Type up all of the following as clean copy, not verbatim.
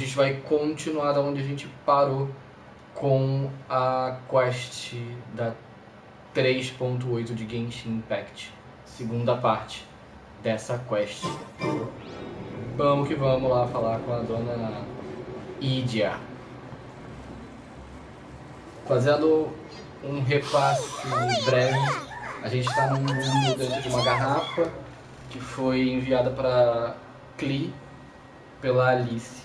A gente vai continuar da onde a gente parou com a quest da 3.8 de Genshin Impact, segunda parte dessa quest. Vamos que vamos lá falar com a dona Idia. Fazendo um repasse breve, a gente está num mundo dentro de uma garrafa que foi enviada para Klee pela Alice,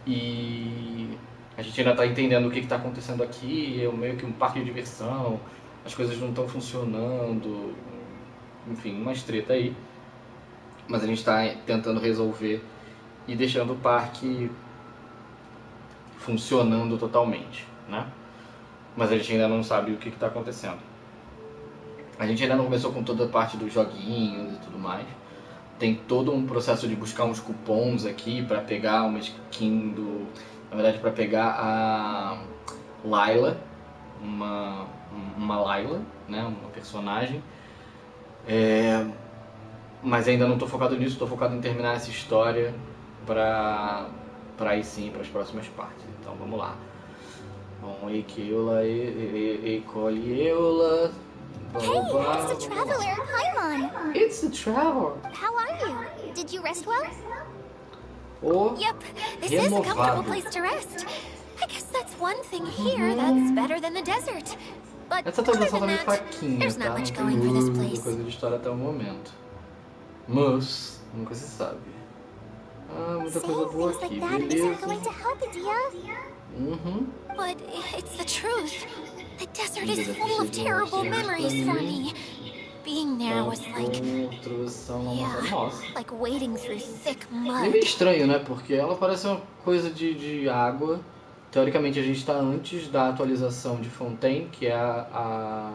e a gente ainda está entendendo o que está acontecendo aqui. É meio que um parque de diversão, as coisas não estão funcionando, enfim, uma treta aí, mas a gente está tentando resolver e deixando o parque funcionando totalmente, né? Mas a gente ainda não sabe o que está acontecendo. A gente ainda não começou com toda a parte dos joguinhos e tudo mais. Tem todo um processo de buscar uns cupons aqui para pegar uma skin do... Na verdade, para pegar a Layla, uma Layla, né? Uma personagem. Mas ainda não estou focado nisso, estou focado em terminar essa história para ir sim para as próximas partes. Então vamos lá. Bom, Eikeula, Eikoleula. Hey, it's the traveler, Paimon. It's the traveler. How are you? Did you rest well? O Yep, this is a comfortable place to rest. I guess that's one thing here that's better than the desert. But essa other atualização tá than meio that, fraquinha, there's tá? not much Não going for this tem muita place. coisa de história até o momento. Mas nunca se sabe. Ah, muita coisa boa aqui, beleza. But it's the truth. The desert is full of terrible memories for me. Being there was like, like wading through thick É mud. meio estranho, né? Porque ela parece uma coisa de água. Teoricamente a gente está antes da atualização de Fontaine, que é a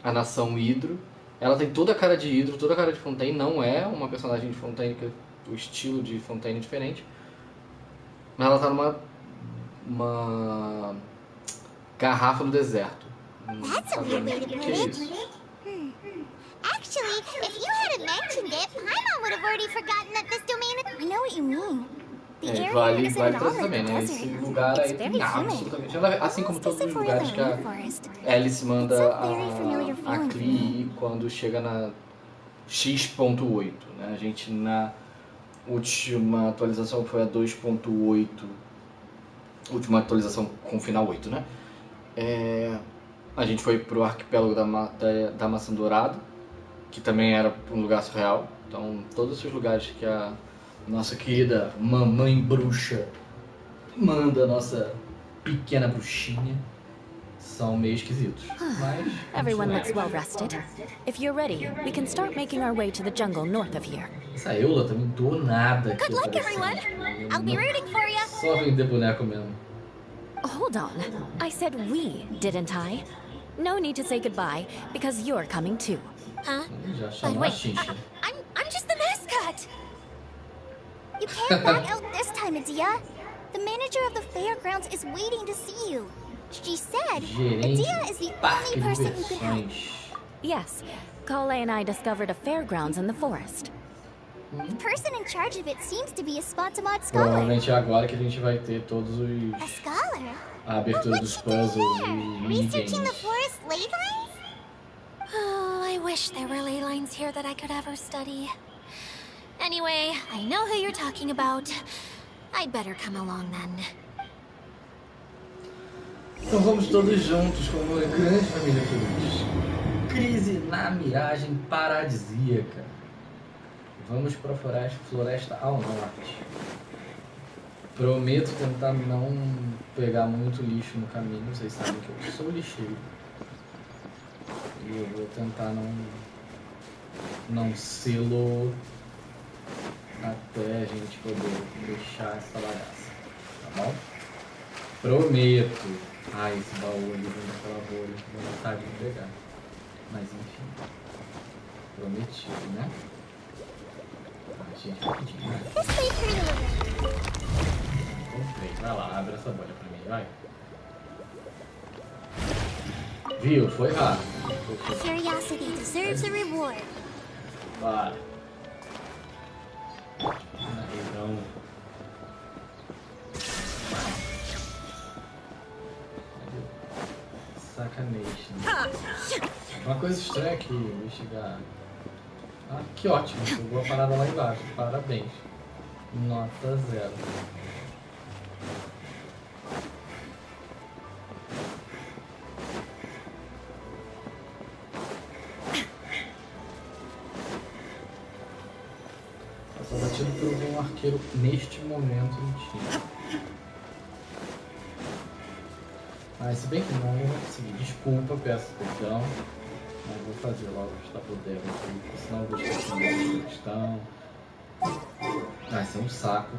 nação Hidro. Ela tem toda a cara de Hidro, toda a cara de Fontaine. Não é uma personagem de Fontaine, que o estilo de Fontaine é diferente. Mas ela tá numa garrafa no deserto. That's a weird way to put it. Actually, if you hadn't mentioned it, Paimon would have already forgotten that this domain is... I know what you mean. The area Vale isn't at all trazer like também, the né? desert. Esse lugar It's aí very tem humid. absolutamente... Assim como todos os Almost as if we're lugares in que a a rainforest. Alice manda It's a very familiar a feeling Klee quando chega na X.8, né? A gente na última atualização foi a 2.8, última atualização com final 8, né? A gente foi pro arquipélago da Maçã Dourada, que também era um lugar surreal. Então todos esses lugares que a nossa querida mamãe bruxa manda a nossa pequena bruxinha são meio esquisitos. Mas everyone looks well rested. If you're ready, we can start making our way to the jungle north of here. Essa Eula também do nada aqui. Good luck, everyone. I'll be rooting for you. Só vender boneco mesmo. Hold on. I said we, didn't I? No need to say goodbye, because you're coming too. Huh? Já But chamou a wait, Xincha. I'm just the mascot. You can't back out this time, Adia. The manager of the fairgrounds is waiting to see you. She said Gerente Adia is the Parque only de person who could help. Diversões. Yes, Kale and I discovered a fairgrounds in the forest. The person in charge of it seems to be a Spotamod scholar. Provavelmente é agora que a gente vai ter todos A os... scholar? a abertura dos puzzles e Researching the minigames. forest ley lines? Oh, I wish there were ley lines here that I could ever study. Anyway, I know who you're talking about. I'd better come along then. Então vamos todos juntos como uma grande família feliz. Crise na miragem paradisíaca. Vamos para a floresta ao norte. Prometo tentar não pegar muito lixo no caminho. Vocês sabem que eu sou lixeiro. E eu vou tentar não sê-lo até a gente poder deixar essa bagaça. Tá bom? Prometo. Ai, esse baú ali vem daquela bolha. Dá vontade de pegar. Mas enfim. Prometido, né? Gente, rapidinho, né? Comprei. Vai lá, abre essa bolha pra mim, vai. Viu? Foi rápido. Curiosity deserves a reward. Bora. Uma coisa estranha aqui, investigar. Ah, que ótimo, jogou a parada lá embaixo. Parabéns. Nota 0. Só batido por um arqueiro neste momento no time. Ah, se bem que não vou conseguir. Desculpa, peço perdão. Mas vou fazer logo está podendo aqui, senão eu vou esquecer essa questão. Vai ser um saco.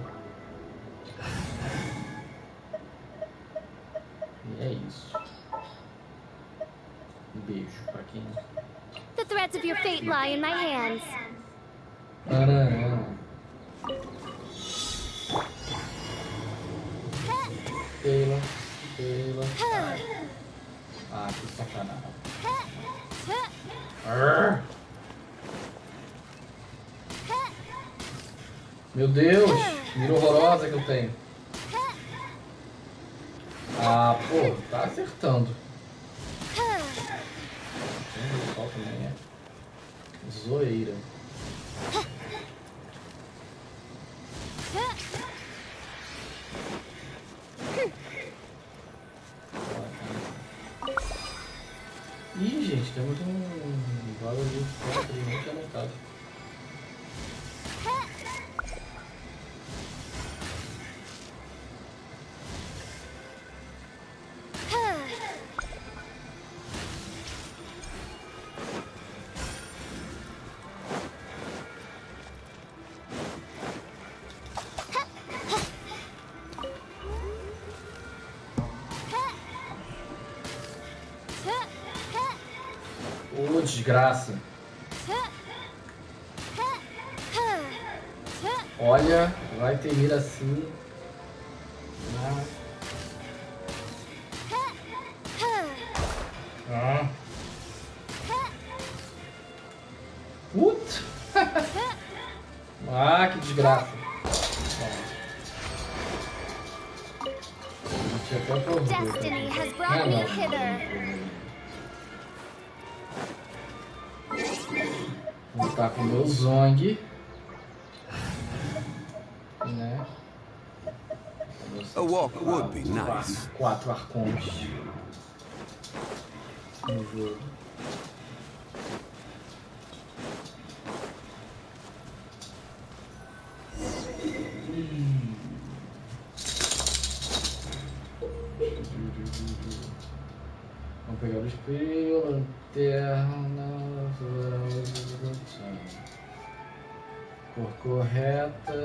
E é isso. Um beijo pra quem. The threads of your fate lie in my hands. Pela. Ah, que sacanagem. Meu Deus, mira horrorosa que eu tenho. Ah, pô, tá acertando. O sol também é zoeira. Ih, gente, temos um valor de foto ali, nem tinha notado. Ô, desgraça. Olha, vai ter mira assim. Putz! Ah, que desgraça. Destiny has brought me hither. Vou estar com o meu Zong, né? A walk would be nice. 4 arcões no jogo. Vamos pegar o espelho, lanterna, cor correta.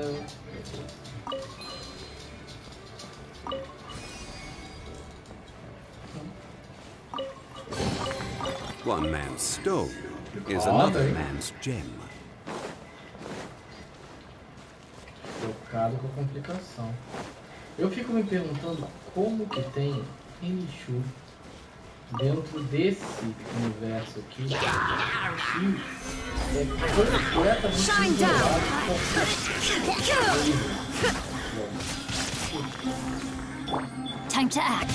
One man's stone is another man's gem. Trocado com complicação. Eu fico me perguntando como que tem Enchu dentro desse universo aqui que é completamente isolado de qualquer. Time to act.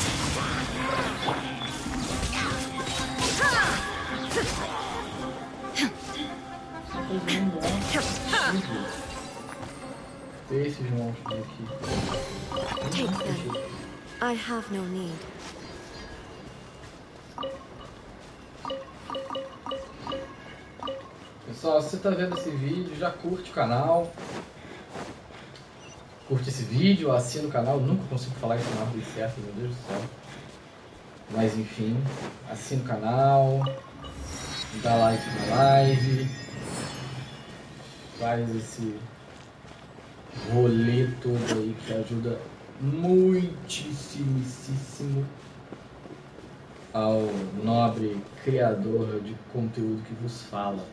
Ter esses monstros aqui. Take them. I have no need. Pessoal, se você está vendo esse vídeo, já curte o canal. Curte esse vídeo, assina o canal. Nunca consigo falar esse nome certo, meu Deus do céu. Mas enfim, assina o canal. Dá like na live. Faz esse rolê todo aí que ajuda muitíssimo ao nobre criador de conteúdo que vos fala.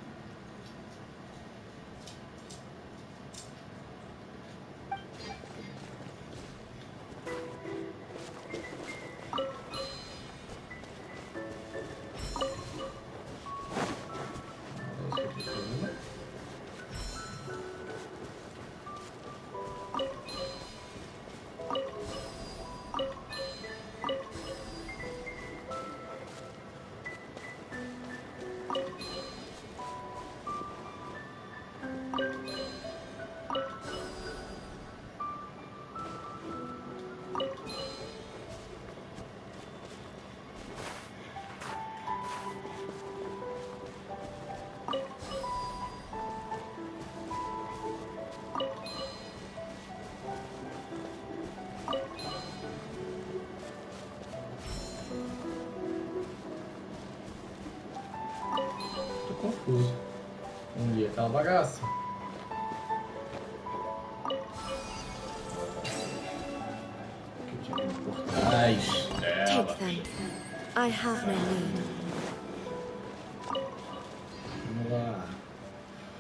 circo. Um dia aquela bagaça. Portais dela. Take them. I have no need. Vamos lá.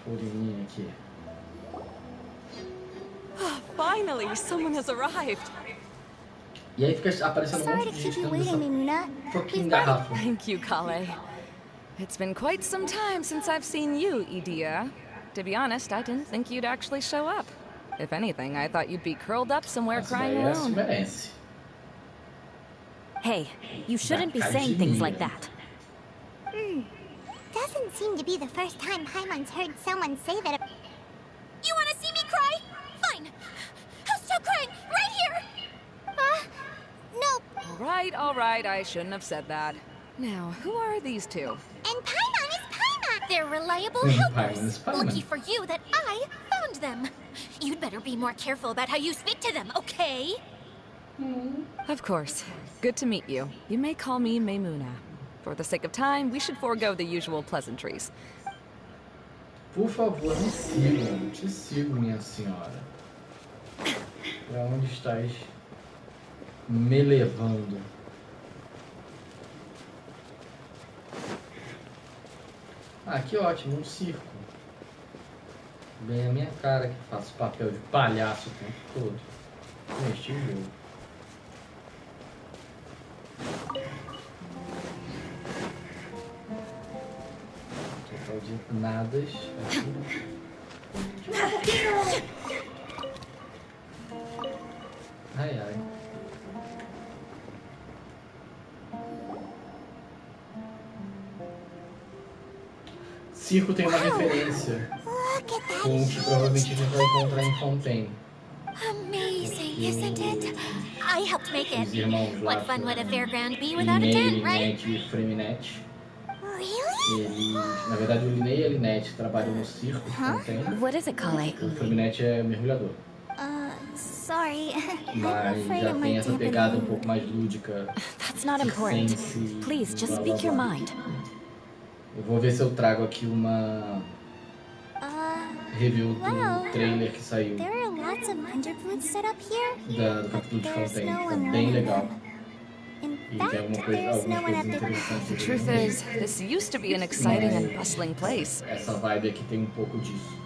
Urininha aqui. Finally, someone has arrived. E aí fica aparecendo um Sorry monte to de keep gente you dentro waiting, dessa Mimuna. fucking garrafa. Thank you, Klee. It's been quite some time since I've seen you, Idia. To be honest, I didn't think you'd actually show up. If anything, I thought you'd be curled up somewhere Essa crying daí se alone. merece. Hey, you shouldn't be saying things like that. Doesn't seem to be the first time Paimon's heard someone say that. You want to see me cry? Fine. I'll stop crying right here. No. All right, I shouldn't have said that. Now, who are these two? And Paimon is Paimon. They're reliable Paimon helpers. is Paimon. Lucky for you that I found them. You'd better be more careful about how you speak to them, okay? Of course. Good to meet you. You may call me Maymuna. For the sake of time, we should forego the usual pleasantries. Por favor, me sigam. Te sigo, minha senhora. Pra onde estás me levando? Ah, que ótimo, um circo. Bem a minha cara que faço papel de palhaço o tempo todo. Neste jogo. Total de nadas aqui. Ai, ai. Circo tem uma referência Look at that com o que provavelmente a gente vai encontrar em Fontaine. Amazing, isn't it? I helped make Os it. irmãos lá, What fun would a fairground be without a tent, right? Linette e Freminette. Really? Eles, na verdade, o Linné e a Linette trabalham no circo de Fontaine. What is it, Klee? O Freminette é mergulhador. Sorry. I'm Mas afraid já I tem might essa dampen pegada the um pouco mais lúdica. That's not important. circense, Please, just blá, blá, speak your blá. mind. Eu vou ver se eu trago aqui uma review wow. do trailer que saiu There are lots of underbooths set up here. do capítulo de There's Fontaine. no Tá one bem running legal. them. In E tem fact, alguma coisa, there's no algumas one coisas at the... interessantes. The truth is, this used to be an exciting and bustling place. Essa vibe aqui tem um pouco disso.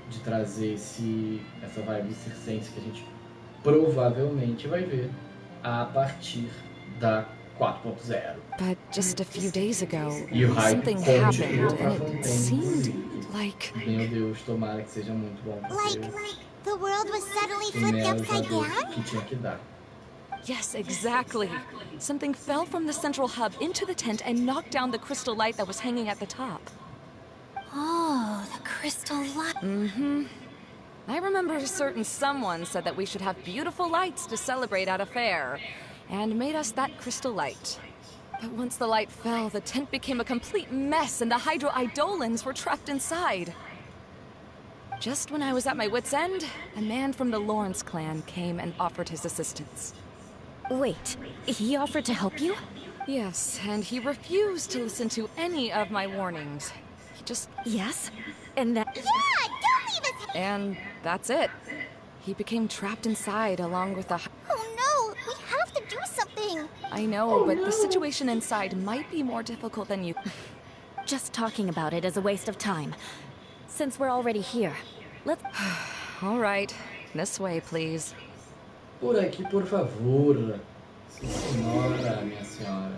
De trazer essa vibe circense que a gente provavelmente vai ver a partir da 4.0. But just a few days ago, E o hype something continua happened, pra and it Fontaine, seemed inclusive. like... Meu Deus, tomara que seja muito bom. Like the world was suddenly O flipped Nero já upside deu down? o que tinha que dar. Yes, exactly. Something fell from the central hub into the tent and knocked down the crystal light that was hanging at the top. Oh, the crystal light. I remember a certain someone said that we should have beautiful lights to celebrate at a fair, and made us that crystal light. But once the light fell, the tent became a complete mess and the Hydro-Eidolons were trapped inside. Just when I was at my wit's end, a man from the Lawrence clan came and offered his assistance. Wait, he offered to help you? Yes, and he refused to listen to any of my warnings. He just... Yes? And that... Yeah, don't leave us. and that's it. He became trapped inside along with the... Oh no, we have to do something. I know, but the situation inside might be more difficult than you... Just talking about it is a waste of time. Since we're already here, let's... All right, this way, please. Por aqui, por favor. Sim, senhora, minha senhora.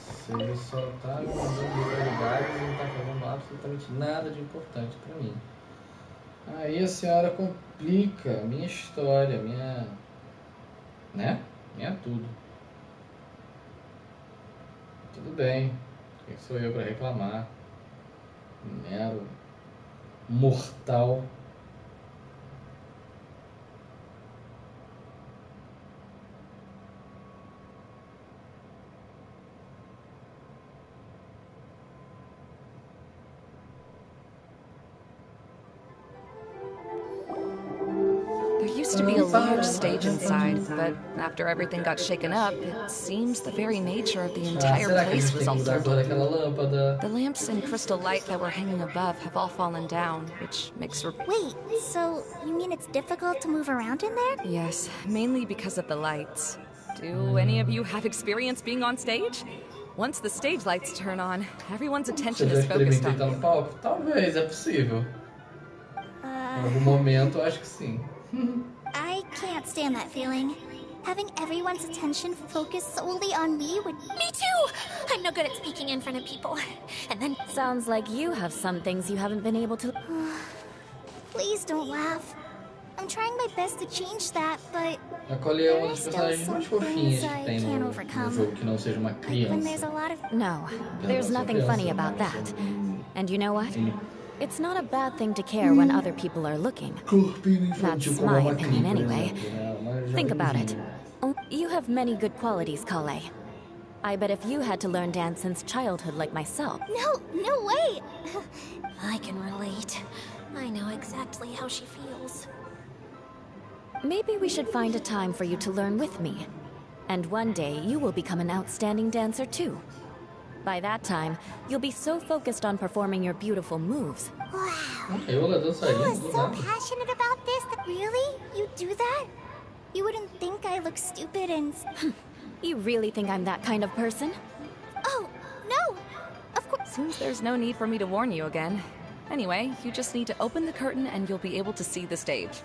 Você só tá me mandando ir lugares e não tá fazendo absolutamente nada de importante pra mim. Aí a senhora complica a minha história, minha... né? Minha tudo. Tudo bem. Quem sou eu pra reclamar? Mero mortal. There used to be a large stage inside, but after everything got shaken up, it seems the very nature of the entire será que a place gente was tem que mudar a altered. cor daquela lâmpada? The lamps and crystal light that were hanging above have all fallen down, which makes Wait, so you mean it's difficult to move around in there? Yes, mainly because of the lights. Do any of you have experience being on stage? Once the stage lights turn on, everyone's attention Você já is focused experimentei estar on no palco? Talvez, é possível. Em algum momento, eu acho que sim. I can't stand that feeling. Having everyone's attention focused solely on me would... Me too! I'm no good at speaking in front of people. And then... Sounds like you have some things you haven't been able to... Please don't laugh. I'm trying my best to change that, but... A Klee é uma das personagens mais fofinhas que tem no overcome. jogo, que não seja uma Like when there's criança. a lot of... No, there's nothing funny about that. And you know what? It's not a bad thing to care when other people are looking. That's my opinion anyway. Think about it. You have many good qualities, Klee. I bet if you had to learn dance since childhood like myself... No way! I can relate. I know exactly how she feels. Maybe we should find a time for you to learn with me. And one day, you will become an outstanding dancer too. By that time, you'll be so focused on performing your beautiful moves. Wow. Eu, ela dançarina, You do are so nada. passionate about this that... Really? You do that? You wouldn't think I look stupid and... You really think I'm that kind of person? Oh, no! Of course... Seems there's no need for me to warn you again. Anyway, you just need to open the curtain and you'll be able to see the stage.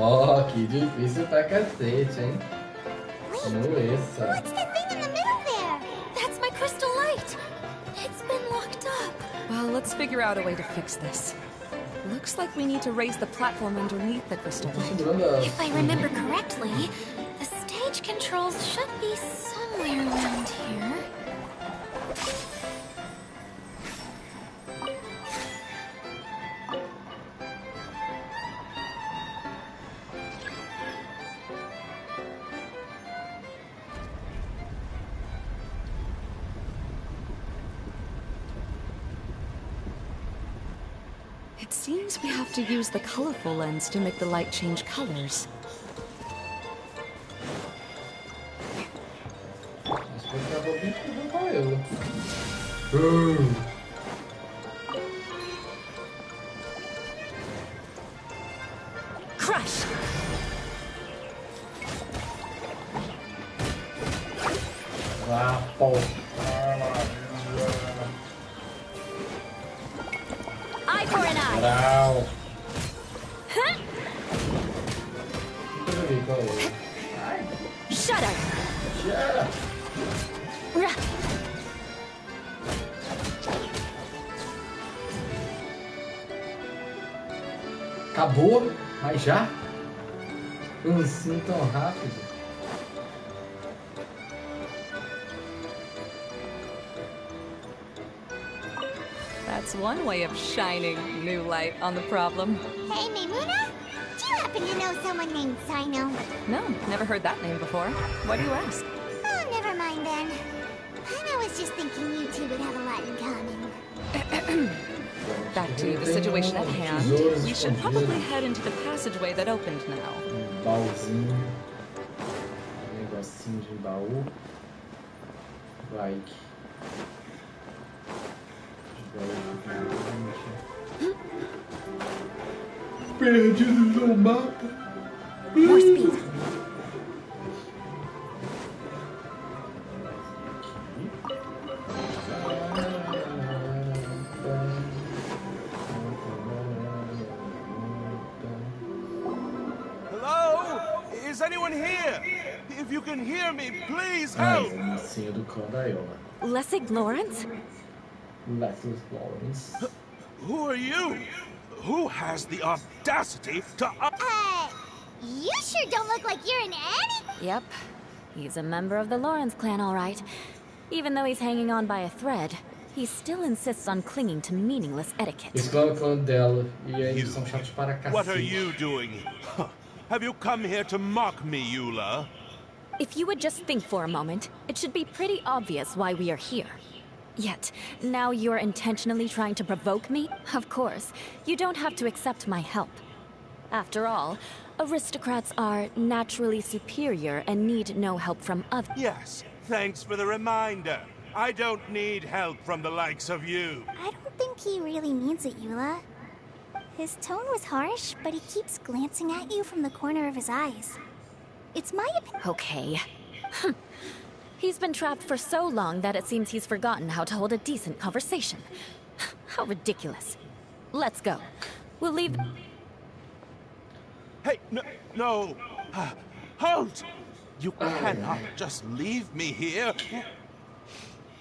Oh, que difícil pra cacete, hein? Nossa. What's that thing in the middle there? That's my crystal light! It's been locked up. Well, let's figure out a way to fix this. Looks like we need to raise the platform underneath the crystal Tô light. segurando a... If I remember correctly, the stage controls should be somewhere around here. It seems we have to use the colorful lens to make the light change colors. Mas foi pra Bobinha que eu vou pra eu. Crush! Ah, pô. Eye for an eye! Brau. Deixa eu ver qual é. Ai, Shudder! tira. Acabou? Mas já? Assim tão rápido? That's one way of shining new light on the problem. Hey, Maimuna? Do you happen to know someone named Sino? No, never heard that name before. Why do you ask? Oh, never mind then. I was just thinking you two would have a lot in common. Back to the situation at hand. We should probably head into the passageway that opened now. Baúzinho. Negocinho de baú. Like. Perdido no mapa. More speed. Hello? Is anyone here? If you can hear me, please Ai, help! o mocinho do cão da Iowa. Lessig Lawrence? Leslie Lawrence. Who are you? Who has the audacity to... You sure don't look like you're in any... Yep. He's a member of the Lawrence clan, all right. Even though he's hanging on by a thread, he still insists on clinging to meaningless etiquette. Esse clã é o clã dela. E aí eles são chatos para cacete. What are you doing? Huh. Have you come here to mock me, Eula? If you would just think for a moment, it should be pretty obvious why we are here. Yet, now you're intentionally trying to provoke me? Of course, you don't have to accept my help. After all, aristocrats are naturally superior and need no help from others. Yes, thanks for the reminder. I don't need help from the likes of you. I don't think he really means it, Eula. His tone was harsh, but he keeps glancing at you from the corner of his eyes. It's my opinion. Okay. He's been trapped for so long that it seems he's forgotten how to hold a decent conversation. How ridiculous. Let's go. We'll leave... Hey, no. Halt! You cannot just leave me here.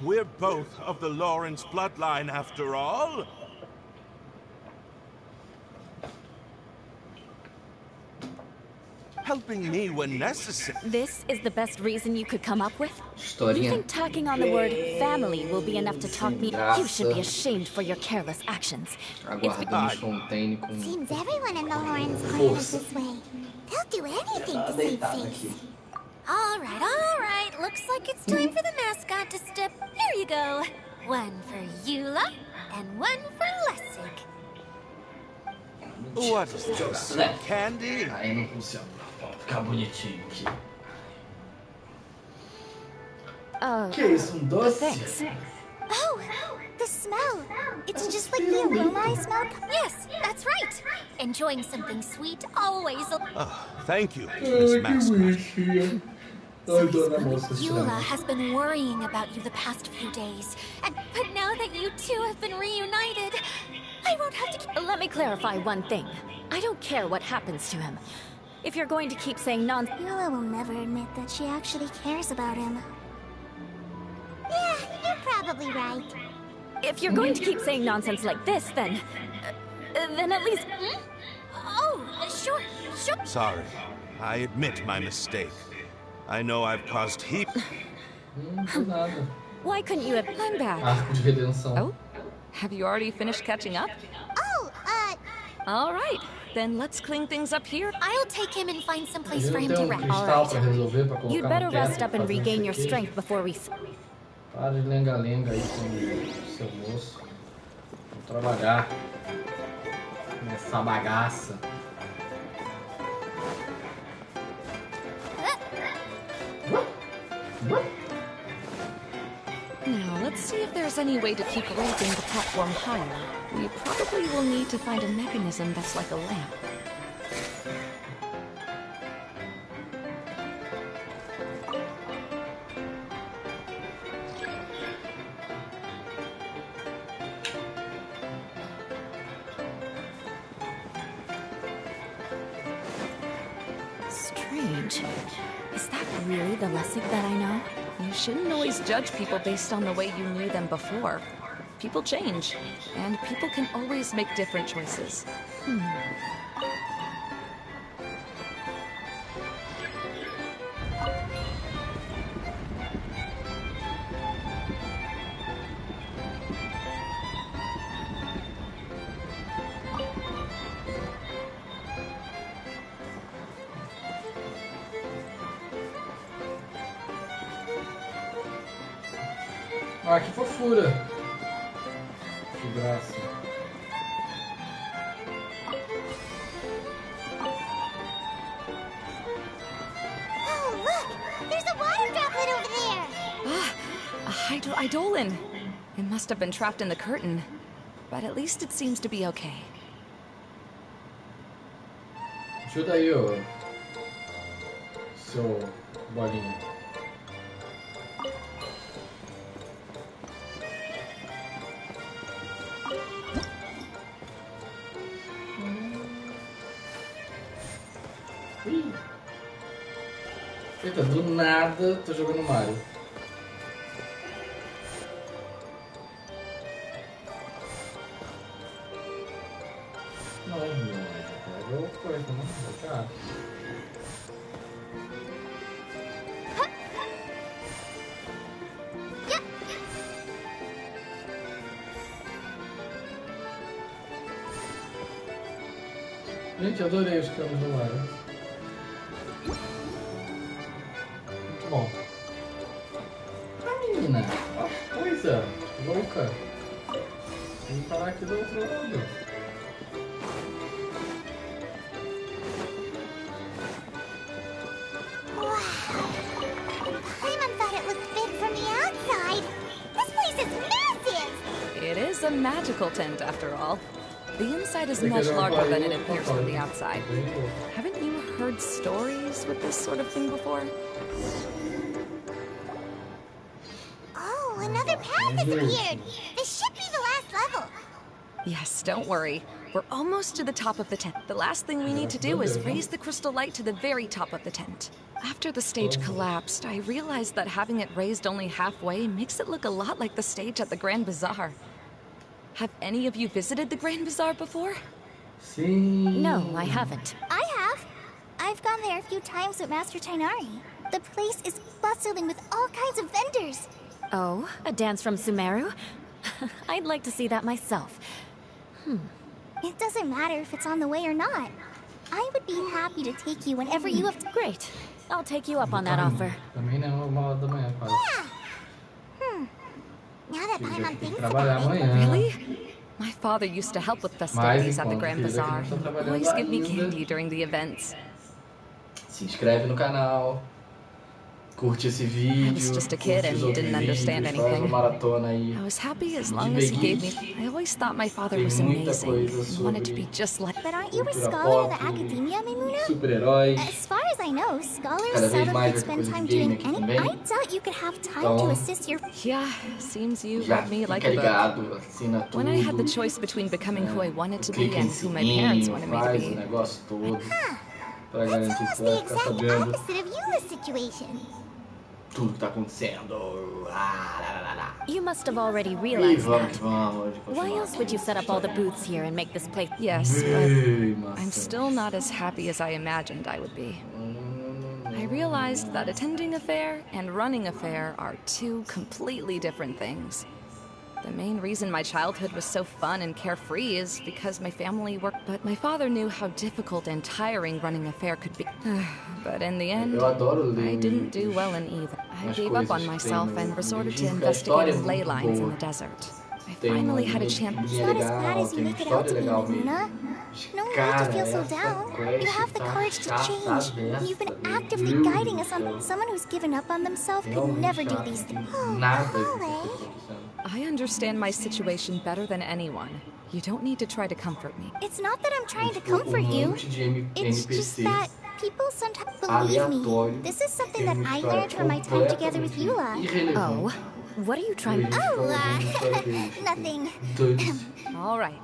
We're both of the Lawrence bloodline, after all. Helping me when necessary. This is the best reason you could come up with? You Historinha. think tacking on the word family will be enough to talk me? You should be ashamed for your careless actions. Aguardamos Fontaine com Seems everyone in the Lawrence clan is this way. They'll do anything to save face. All right. Looks like it's time for the mascot to step. Here you go. One for Eula, and one for Lessig. What is this? Candy? Aí não funciona. Vamos ficar bonitinho aqui. Que isso, doce? Thanks. Oh, the smell. It's just like the aroma I smell. Yes, that's right. Enjoying something sweet always. Oh, thank you, Miss Mascot. Eula has been worrying about you the past few days, but now that you two have been reunited, I won't have to. Let me clarify one thing. I don't care what happens to him. If you're going to keep saying nonsense... Eula will never admit that she actually cares about him. Yeah, you're probably right. If you're going to keep saying nonsense like this, then at least... Oh, sure. Sorry. I admit my mistake. I know I've caused heap. Why couldn't you have... I'm back. Arco de redenção. Oh? Have you already finished catching up? Oh, All right. Then let's clean things up here. I'll take him and find some place Ele for não him tem to um rest. cristal pra resolver, pra colocar You'd no better teto, rest up and fazer regain isso your aqui. strength before we... Para de lenga-lenga aí com o seu moço. Vamos trabalhar nessa bagaça. Now, let's see if there's any way to keep raising the platform higher. We probably will need to find a mechanism that's like a lamp. Strange. Is that really the Lessig that I know? You shouldn't always judge people based on the way you knew them before. People change, and people can always make different choices. Ah, que fofura! Que graça. oh, look! There's a water droplet over there! A Eidolon! It must have been trapped in the curtain. But at least it seems to be okay. Ajuda aí, ô. Seu bolinho. Eita, do nada tô jogando Mario. Não, pega o coisa, né? Cara. Gente, adorei os canos do Mario. menina. Ó, coisa louca. Vamos parar aqui do outro lado. Paimon thought it looked big from the outside. This place is massive! It is a magical tent, after all. The inside is much larger than it appears from the outside. Haven't you heard stories with this sort of thing before? Oh, another path has appeared! This should be the last level! Yes, don't worry. We're almost to the top of the tent. The last thing we need to do is raise the crystal light to the very top of the tent. After the stage collapsed, I realized that having it raised only halfway makes it look a lot like the stage at the Grand Bazaar. Have any of you visited the Grand Bazaar before? No, I haven't. I have. I've gone there a few times with Master Tainari. The place is bustling with all kinds of vendors. Oh, a dance from Sumeru? I'd like to see that myself. It doesn't matter if it's on the way or not. I would be happy to take you whenever you have... Great. I'll take you up on that offer. Yeah! Now that Paimon thinks about it... Really? My father used to help with festivities at the Grand Bazaar. He always give me candy during the events. Se inscreve no canal. Curte esse vídeo. I was just a kid and didn't understand anything. I was happy as long as he gave me. I always thought my father was amazing and wanted to be just like. But aren't you a scholar in the academia, Mimuna? Super-heróis. As far as I know, scholars seldom could spend time doing any... I doubt you could have time to assist your... Yeah, seems you Já read me like fica a book. ligado, assina tudo. When I had the choice between becoming who I wanted to be Clica em and who my parents wanted me to faz o be, negócio todo. Pra That's garantir que almost você the vai ficar exact sabendo opposite of Eula's situation. tudo que tá acontecendo. You must have already E realized vamos, that. vamos. Why else would you set up all the booths here and make this place... yes, but Ei, I'm still not as happy as I imagined I would be. I realized that attending a fair and running a fair are two completely different things. The main reason my childhood was so fun and carefree is because my family worked, but my father knew how difficult and tiring running a fair could be. But in the end, Eu adoro ler I didn't do well in either. I as gave up on coisas myself tem and no resorted to livro, que a história é investigating ley muito lines in boa. the desert. I Tem finally had a uma chance. It's linha not as bad legal, as you tem make it out história to be, legal mesmo. Mimuna. No need Cara, to feel so essa down. quest You have the tá courage to chata change. dessa, You've been meu actively Deus guiding do us on... céu. Someone who's given up on themselves could Realmente never do chato, these não things. tem nada disso que Holly. tá acontecendo. I understand my situation better than anyone. You don't need to try to comfort me. It's not that I'm trying to Tipo, comfort you. monte de It's just NPCs that people sometimes believe me. aleatório. This is something Tem that uma I história learned from my time together with completamente Eula. Oh, irrelevante. what are you trying... E a gente Oh, tá ouvindo a história deles, tipo, nothing. dane-se. All right.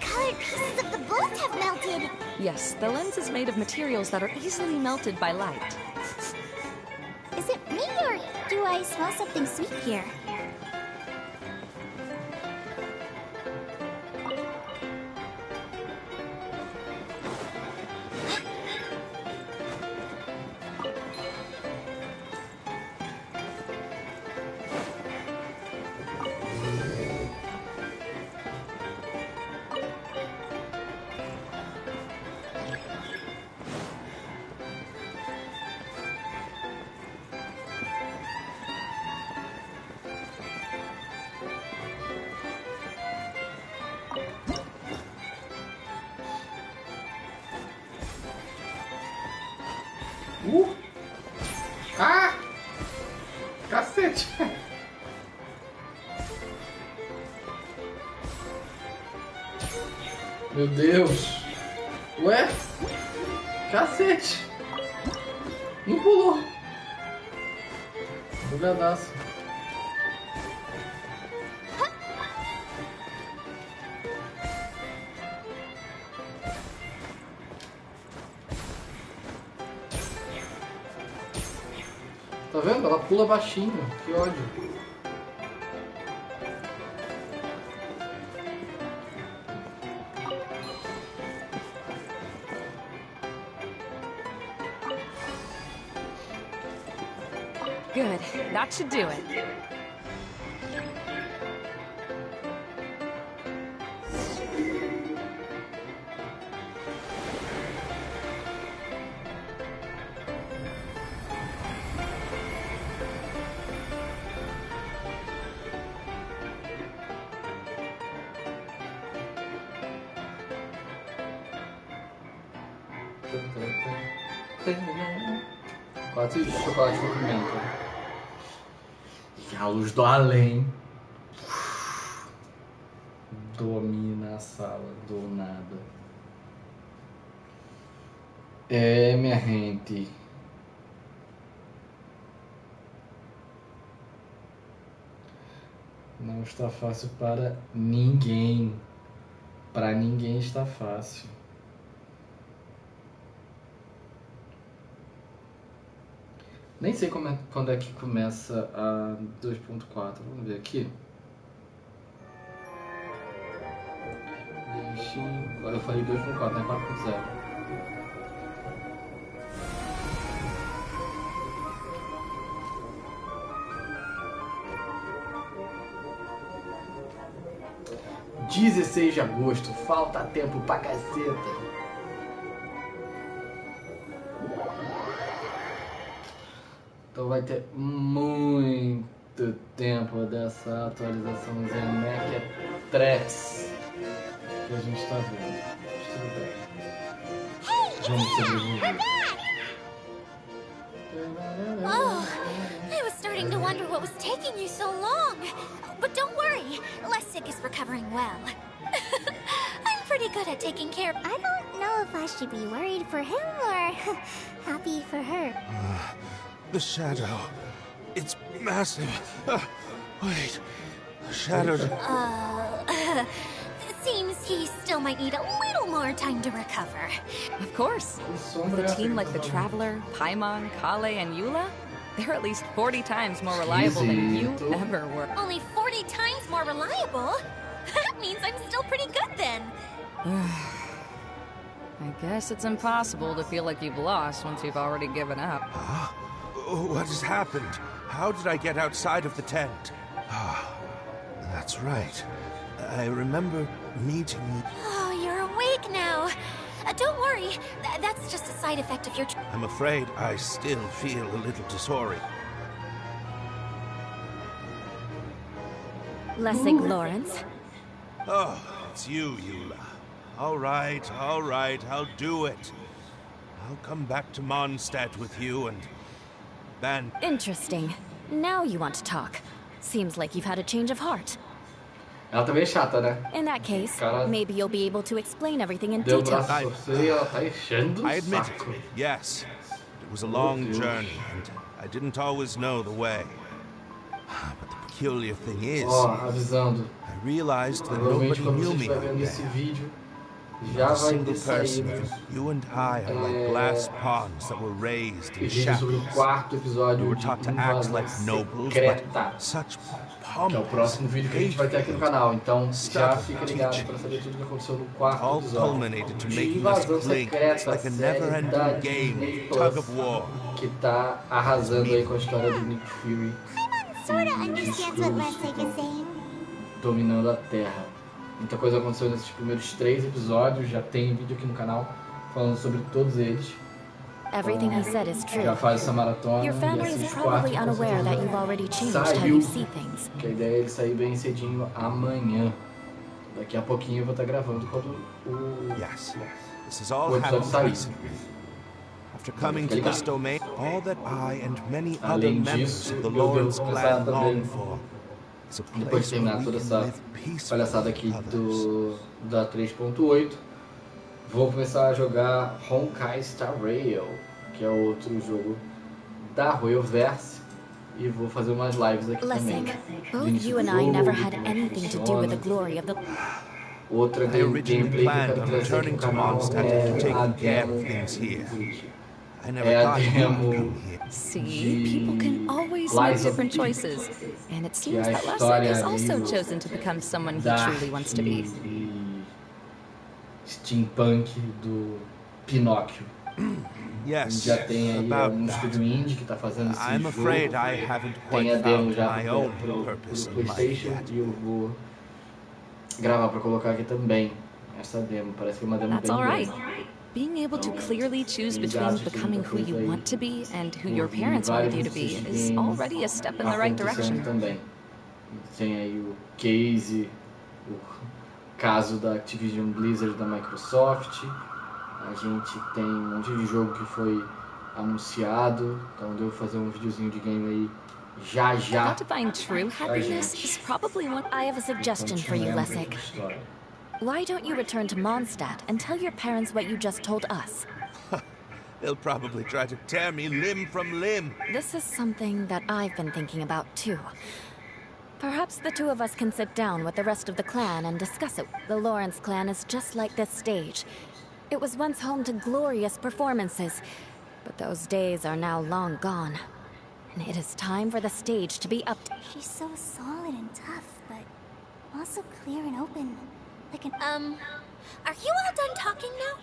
Colored pieces of the bolt have melted. Yes, the lens is made of materials that are easily melted by light. Is it me or do I smell something sweet here? Ah! Cacete! Meu Deus! Ué? Cacete! Não pulou! Bugadaço. Tá vendo? Ela pula baixinho. Que ódio. Good. That should do it. Quase chocolate com pimenta. E a luz do além domina a sala do nada. É, minha gente. Não está fácil para ninguém. Para ninguém está fácil. Nem sei quando é que começa a 2.4. Vamos ver aqui. Agora eu falei 2.4, não é 4.0. (16 de agosto), falta tempo pra caceta. Então vai ter muito tempo dessa atualizaçãozinha, né? Que é 3 que a gente tá vendo. Tudo bem. Vamos sobreviver. Oh, I was starting to wonder what was taking you so long. But don't worry, Lessig is recovering well. I'm pretty good at taking care of... I don't know if I should be worried for him or happy for her. The shadow. It's massive. Wait. The shadow... It seems he still might need a little more time to recover. Of course. With a team like the Traveler, Paimon, Kale, and Eula, they're at least 40 times more reliable than you ever were. Only 40 times more reliable? That means I'm still pretty good then. I guess it's impossible to feel like you've lost once you've already given up. Huh? What has happened? How did I get outside of the tent? That's right. I remember meeting you. Oh, you're awake now. Don't worry, that's just a side effect of your... I'm afraid I still feel a little disoriented. Lessig Lawrence. Oh, it's you, Eula. All right, I'll do it. I'll come back to Mondstadt with you and... then... Interesting. Now you want to talk. Seems like you've had a change of heart. Ela tá meio chata, né? In that case, Cara, maybe you'll be able to explain everything in deu detail. braço torcer e ela tá enchendo o I admit it, saco. yes. It was a long journey, and I didn't always know the way. But the peculiar thing is, Avisando. I realized that Provavelmente nobody quando knew você me estiver out vendo esse there. vídeo, Not já a vai single ter person, saído you and I are like glass ponds that were raised in vídeo sobre o shadows. quarto We episódio were de taught to act invasão like nobles, secreta, but such que é o próximo vídeo que a gente vai ter aqui no canal. Então já fica ligado para saber tudo o que aconteceu no quarto all episódio culminated to de making us invasão cling. It's secreta, like a série never-ending da game, Disney tug Plus, of war. que tá arrasando aí com a história do Nick Fury Sorta understands what Lessig is saying. dominando a Terra. Muita coisa aconteceu nesses primeiros 3 episódios, já tem vídeo aqui no canal falando sobre todos eles. Everything he said is true. Já faz essa maratona Your e family is assiste probably 4, unaware that you've already changed how saiu, you see things. que a ideia é ele sair bem cedinho amanhã. Daqui a pouquinho eu vou estar gravando quando o Yes, this is all episódio happened sair. recently. After coming to this domain, all that I and many other Além members disso, of the eu devo Lawrence começar clan também, long for is a depois de place where terminar we toda can essa live peacefully palhaçada aqui with others. da 3.8, vou começar a jogar Honkai Star Rail, que é outro jogo da Royalverse, e vou fazer umas lives aqui também. Lessig, Do both início you do and I jogo, never de had como anything to do with the funciona. glory of the... Outra I originally gameplay que eu planned quero on trazer aqui returning no to canal Mondstadt é after a taking care of demo things here. I never é a thought you would demo come here. See, people can always Lies make of different P, choices. And it que seems é a that Lessig história has also meio chosen to become someone he dark truly wants to be. e steampunk do Pinóquio. Yes, Já tem aí about um that. estúdio indie que tá fazendo esse I'm jogo. afraid I haven't Tem quite a demo found já my pro own purpose in life PlayStation yet. e eu vou gravar pra colocar aqui também essa demo. Parece que é uma demo That's bem all right. grande. Being able to clearly choose between Obrigado, becoming who you aí. want to be and who your Ouvi parents wanted várias you to be notícias de is games already a step in the right acontecendo direction. também. Tem aí o case, o caso da Activision Blizzard da Microsoft. A gente tem um monte de jogo que foi anunciado, então devo fazer um videozinho de game aí já. How to find true happiness is probably one. I have a suggestion for you, Lessig. Why don't you return to Mondstadt and tell your parents what you just told us? They'll probably try to tear me limb from limb. This is something that I've been thinking about, too. Perhaps the two of us can sit down with the rest of the clan and discuss it. The Lawrence clan is just like this stage. It was once home to glorious performances, but those days are now long gone. And it is time for the stage to be up. She's so solid and tough, but also clear and open. Like an... Are you all done talking now?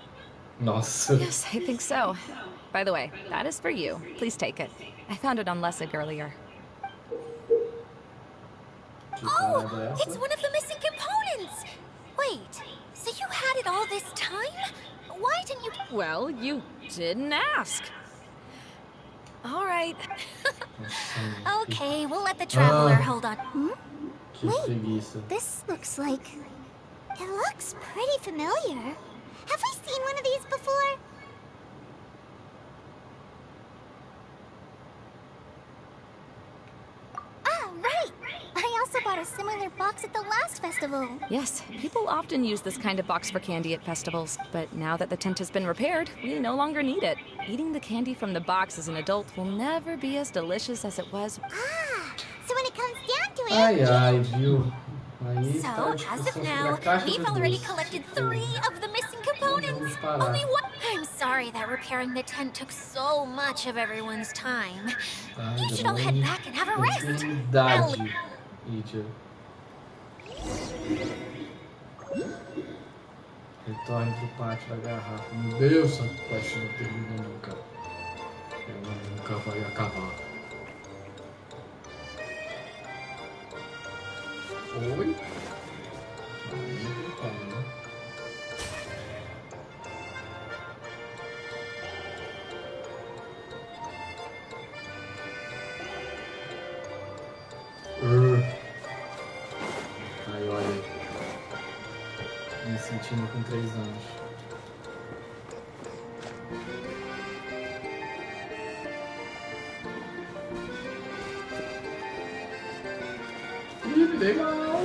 Nossa. Yes, I think so. By the way, that is for you. Please take it. I found it on Lessig earlier. Oh, it's one of the missing components! Wait, so you had it all this time? Why didn't you... Well, you didn't ask. All right. Okay, we'll let the traveler hold on. Que preguiça. This looks like... It looks pretty familiar. Have we seen one of these before? Ah, right! I also bought a similar box at the last festival. Yes, people often use this kind of box for candy at festivals, but now that the tent has been repaired, we no longer need it. Eating the candy from the box as an adult will never be as delicious as it was. Ah, so when it comes down to it... Ai, viu? Aí So, tá a as discussão of sobre now, a caixa we've dos already doces. collected 3 of the missing components. parar. Only one. I'm sorry that repairing the tent took so much of everyone's time. Ai, You should all head back and have a rest. oportunidade, Lydia. Retorne pro pátio da garrafa. Meu Deus, essa quest não termina nunca. Ela nunca vai acabar. Oi? Aí, olha aí. Me sentindo com 3 anos. Ih, legal!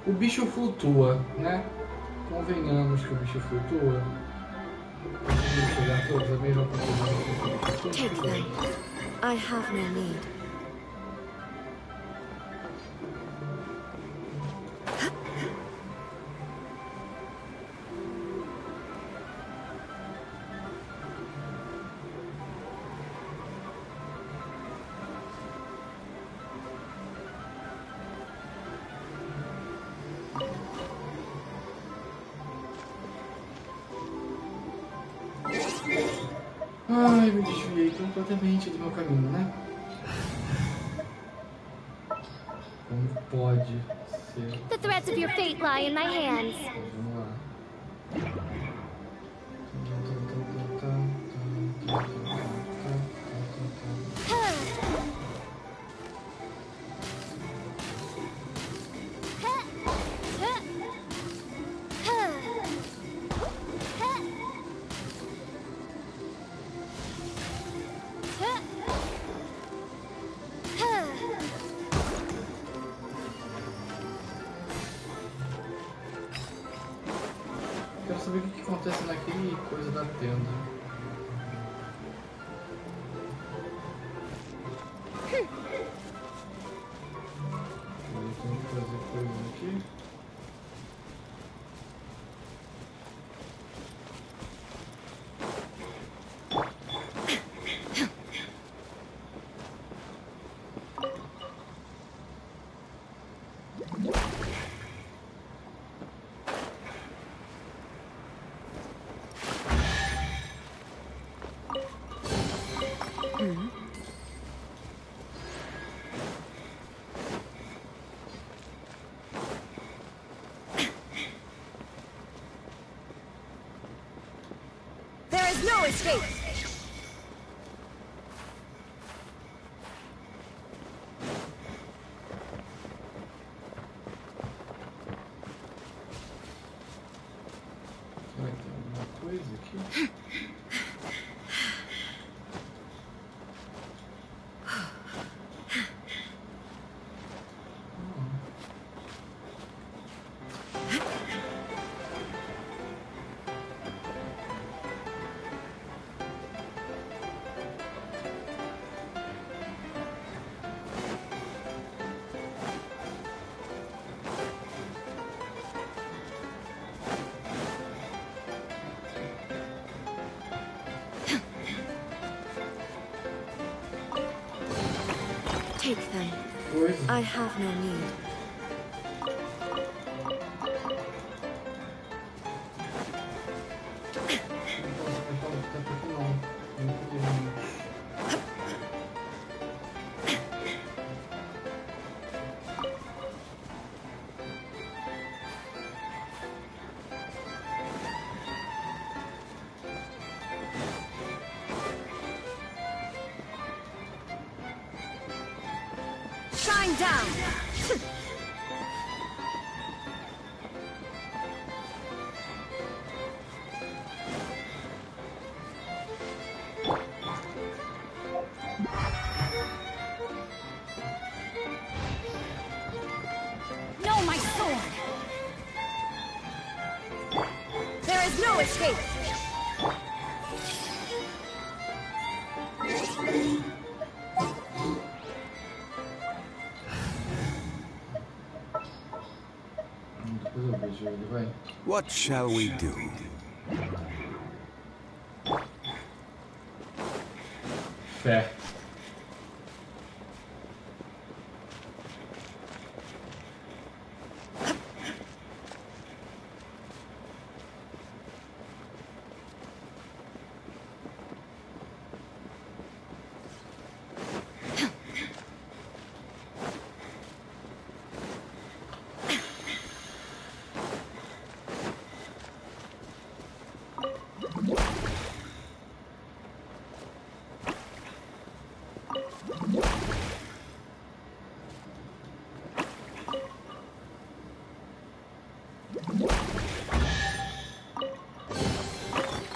O bicho flutua, né? Convenhamos que o bicho flutua. Pegar todos a mesma quantidade. Take them. I have no need. Ai, me desviei completamente do meu caminho, né? Como pode ser? The threads of your fate lie in my hands. Vamos lá. Quero saber o que acontece naquele coisa da tenda. Eu tenho que fazer coisas aqui. There is no escape! Será que tem alguma coisa aqui? Take them. Coisa. I have no need. Shine down! No, my sword! There is no escape! Depois eu vejo ele, vai. What shall we do? Fé.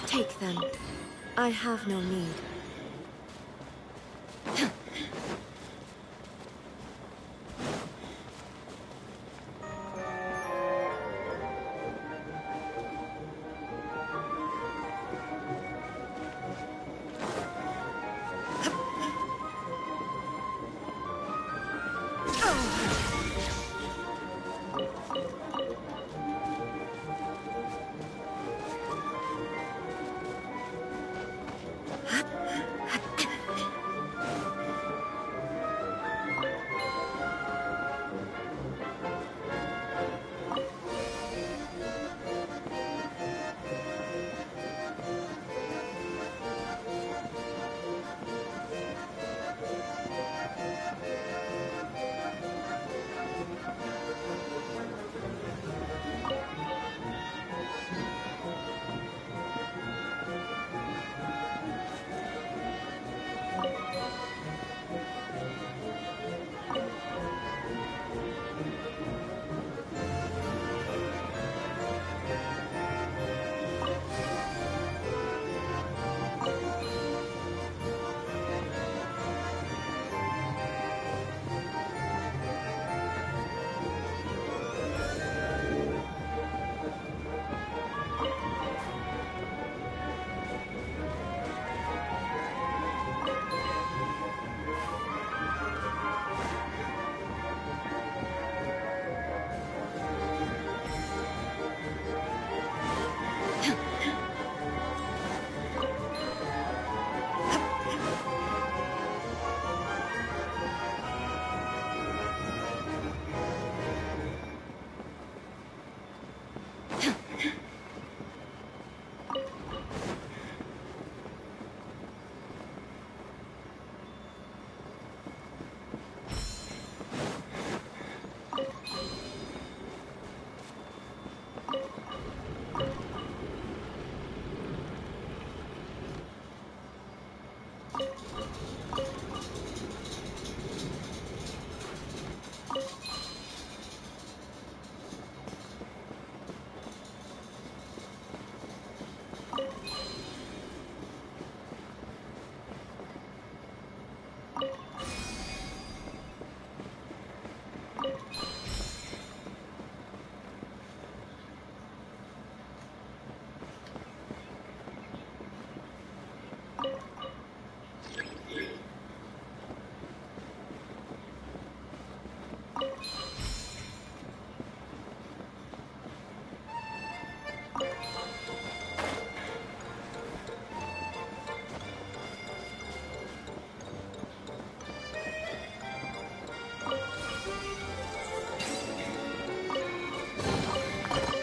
Take them. I have no need.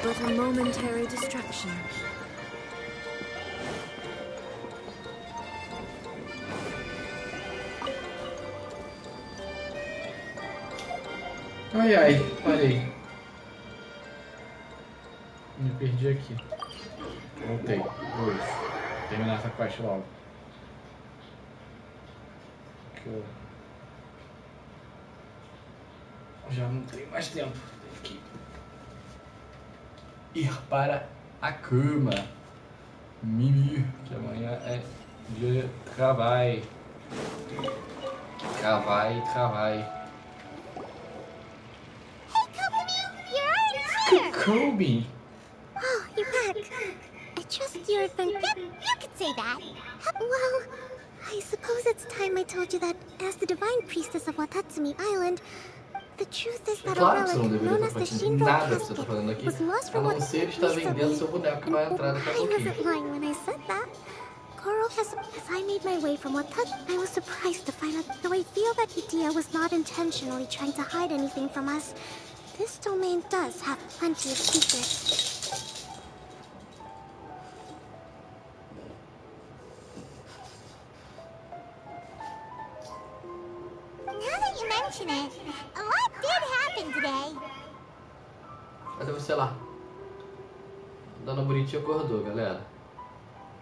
but a momentary distraction. Ai, ai, parei. Me perdi aqui. Voltei. Terminar essa quest logo. Que eu já não tenho mais tempo. Tenho que ir para a cama. Mimi, que amanhã é dia de trabalho. Trabalho. Kobe! Oh, you're back. I trust you're yep, you could say that. Well, I suppose it's time I told you that as the divine priestess of Watatsumi Island, the truth is that a relic known as the Shinro casket was lost from Watatsumi recently. And I wasn't lying when I said that. Coral has, as I made my way from Watatsumi, I was surprised to find out, though I feel that Idia was not intentionally trying to hide anything from us. This domain does have plenty of secrets. Now that you mention it, a lot did happen today. Cadê você lá? Dona Bonitinha acordou, galera.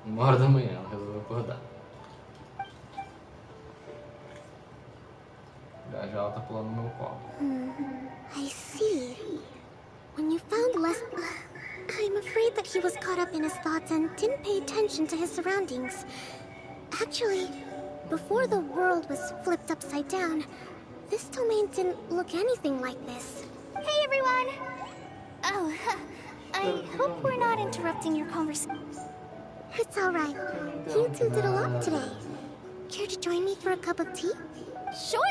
1h da manhã, ela resolveu acordar. Já ela tá pulando no meu colo. I see. When you found Les... I'm afraid that he was caught up in his thoughts and didn't pay attention to his surroundings. Actually, before the world was flipped upside down, this domain didn't look anything like this. Hey, everyone! Oh, I hope we're not interrupting your conversation. It's alright. You two did a lot today. Care to join me for a cup of tea? Sure!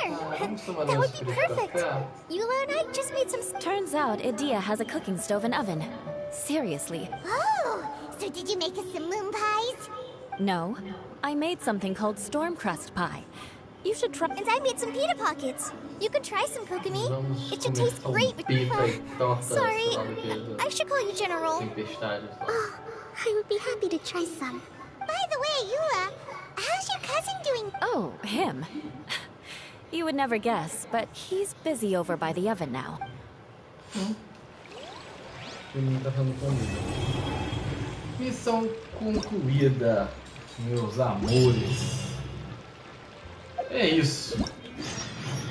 That would be perfect! Eula and I just made some... Turns out Idia has a cooking stove and oven. Seriously. Oh! So did you make us some moon pies? No. I made something called storm crust pie. You should try... And I made some pita pockets. You could try some, Kokumi. It should taste great with... sorry, I should call you General. Oh, I would be happy to try some. By the way, Eula, how's your cousin doing? Oh, him. You would never guess, but he's busy over by the oven now. Missão concluída, meus amores. É isso.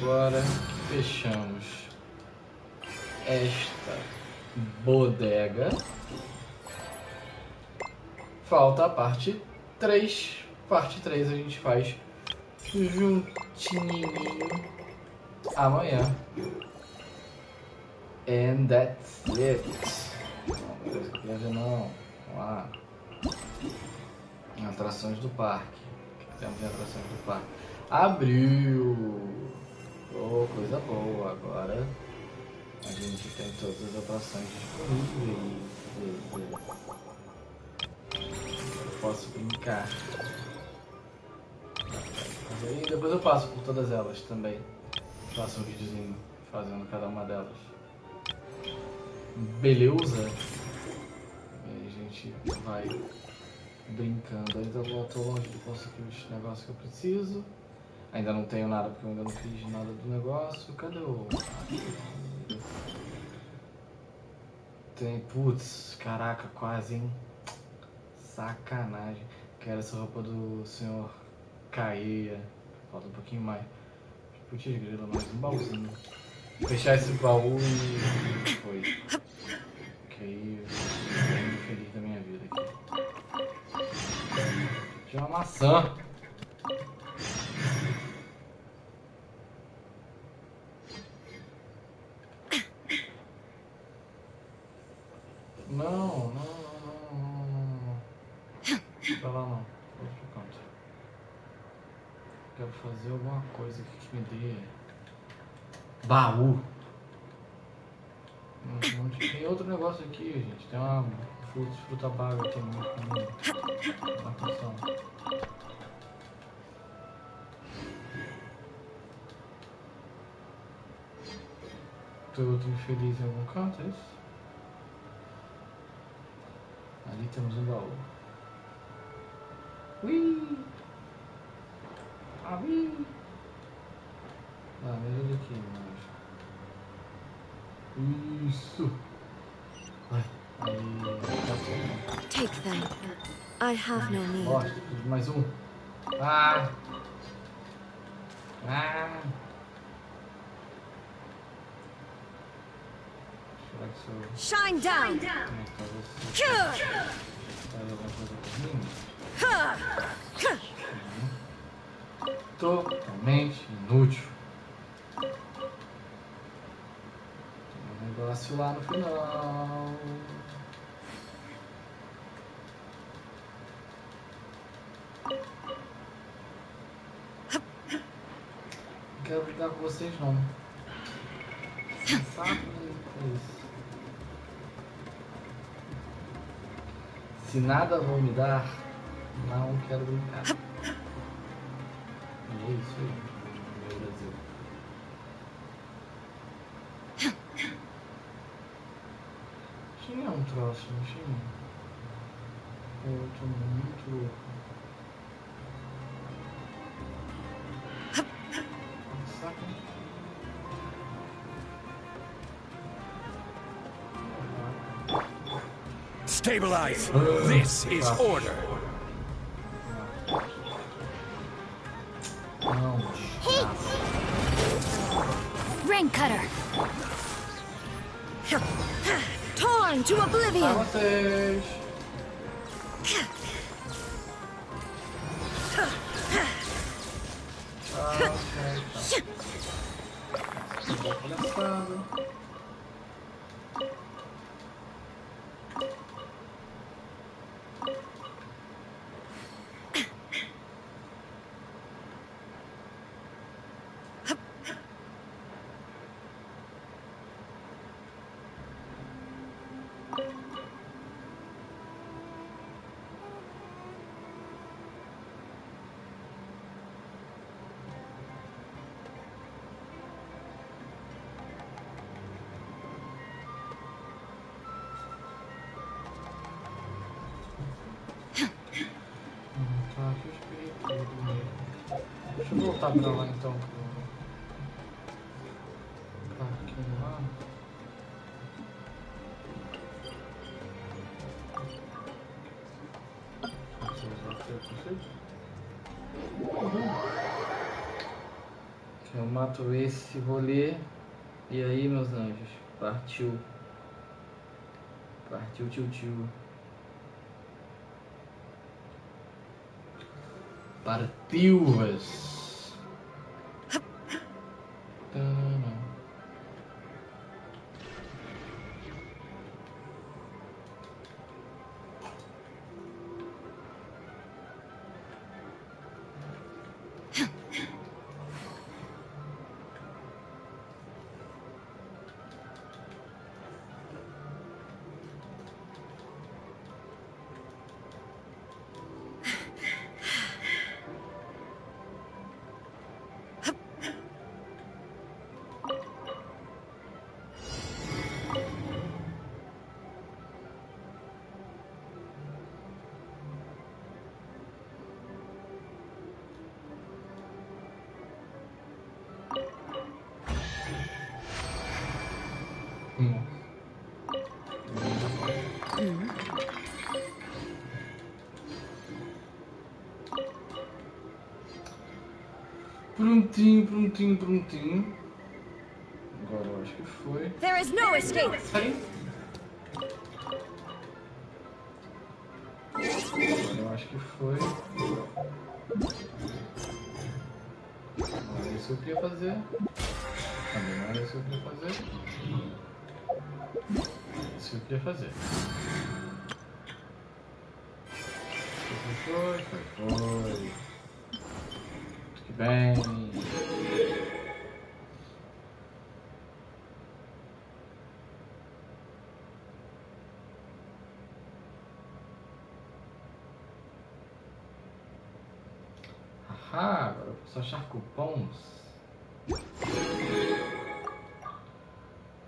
Agora fechamos esta bodega. Falta a parte 3. Parte 3 a gente faz juntinho amanhã. And that's it. Não. Vamos lá. Atrações do parque. O que temos em atrações do parque? Abriu. Oh, coisa boa. Agora a gente tem todas as atrações disponíveis. Eu posso brincar. E depois eu passo por todas elas também. Faço um videozinho fazendo cada uma delas. Beleza? E aí a gente vai brincando. Ainda tô longe de conseguir os negócios que eu preciso. Ainda não tenho nada porque eu ainda não fiz nada do negócio. Cadê o... Tem... Putz, caraca, quase, hein? Sacanagem. Quero essa roupa do senhor Caia. Falta um pouquinho mais. Putz, grila, mais um baúzinho. Fechar esse baú e foi. Que aí eu tô muito feliz da minha vida aqui. Tinha uma maçã. Não. Pra lá não. Vou pro canto. Quero fazer alguma coisa que me dê baú. Tem outro negócio aqui, gente. Tem uma fruta baga aqui no caminho. Atenção. Tô infeliz em algum canto, é isso? Ali temos um baú. Ui! Ah, ui! Ah, melhor aqui, mas... Isso! Ai, aí... Take them. I have no need. Bosta, preciso de mais um. Ah! Ah! Será que se eu... Shine down! Totalmente inútil. Tem um negócio lá no final. Não quero brigar com vocês não. Não sabe isso. Se nada vão me dar, não quero brincar. É isso aí, meu Brasil. Tinha um troço, não tinha? Eu tô muito louco. Saca? Stabilize! This is order! Não. Ring cutter. Torn to Pra oblivion! vocês. Palhaçada. Tá, deixa eu voltar pra lá então. Aqui lá. Eu mato esse rolê. E aí, meus anjos? Partiu. Partiu, tio. Partiu-as. Prontinho. Agora eu acho que foi. There is no escape! Agora eu acho que foi. Não era isso que eu queria fazer. Também não era isso que eu queria fazer. Isso que eu queria fazer. Foi. Que bem. Agora eu posso achar cupons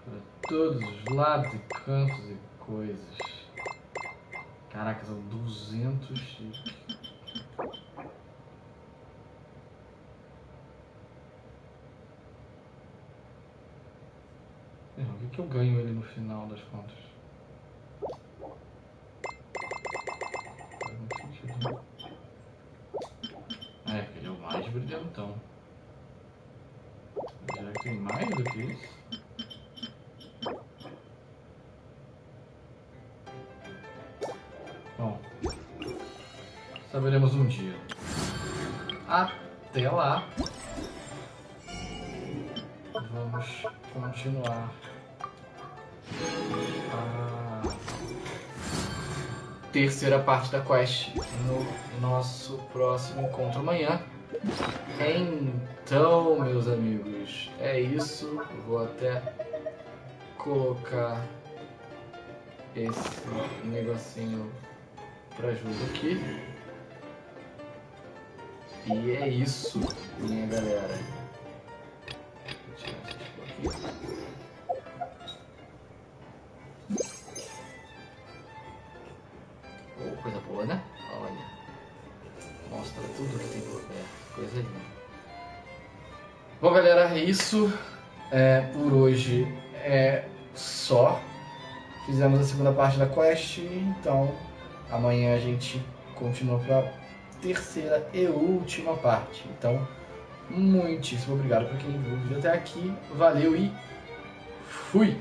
para todos os lados e cantos e coisas. Caraca, são 200... O que eu ganho ele no final das contas? Faz muito sentido, né? É, porque ele é o mais brilhantão. Será que tem mais do que isso? Bom, saberemos um dia. Até lá. Vamos continuar a terceira parte da quest no nosso próximo encontro amanhã. Então, meus amigos, é isso. Vou até colocar esse negocinho para ajuda aqui. E é isso, minha galera. Vou tirar essas aqui. Oh, coisa boa, né? Olha. Mostra tudo que tem por perto. Coisa linda. Bom, galera, é isso. Por hoje é só. Fizemos a segunda parte da quest. Então, amanhã a gente continua para a terceira e última parte. Então, muitíssimo obrigado por quem viu até aqui. Valeu e fui!